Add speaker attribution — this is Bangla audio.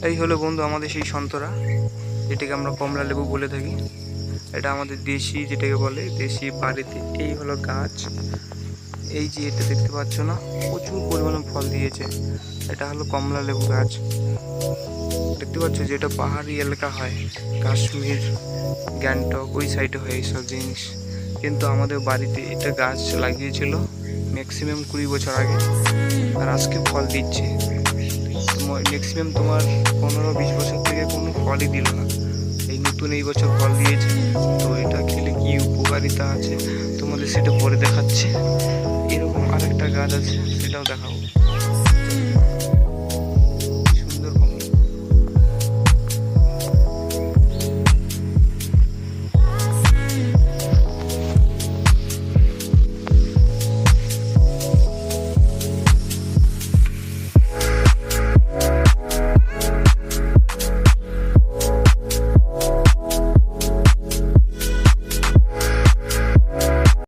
Speaker 1: এই হলো বন্ধু আমাদের সেই সন্তরা, যেটাকে আমরা কমলা লেবু বলে থাকি। এটা আমাদের দেশি, যেটাকে বলে দেশি বাড়িতে। এই হলো গাছ, এই যে এটা দেখতে পাচ্ছ না, প্রচুর পরিমাণে ফল দিয়েছে। এটা হলো কমলা লেবু গাছ, দেখতে পাচ্ছ, যেটা পাহাড়ি এলাকা হয়, কাশ্মীর, গ্যাংটক ওই সাইডে হয় এইসব জিনিস। কিন্তু আমাদের বাড়িতে এটা গাছ লাগিয়েছিল ম্যাক্সিমাম 20 বছর আগে, আর আজকে ফল দিচ্ছে। ম্যাক্সিমাম তোমার 15-20 বছর থেকে কোনো ফলই দিল না, এই নতুন এই বছর ফল দিয়েছে। তো এটা খেলে কি উপকারিতা আছে তোমাদের সেটা পরে দেখাচ্ছে। এরকম আরেকটা গাছ আছে, সেটাও দেখাবো।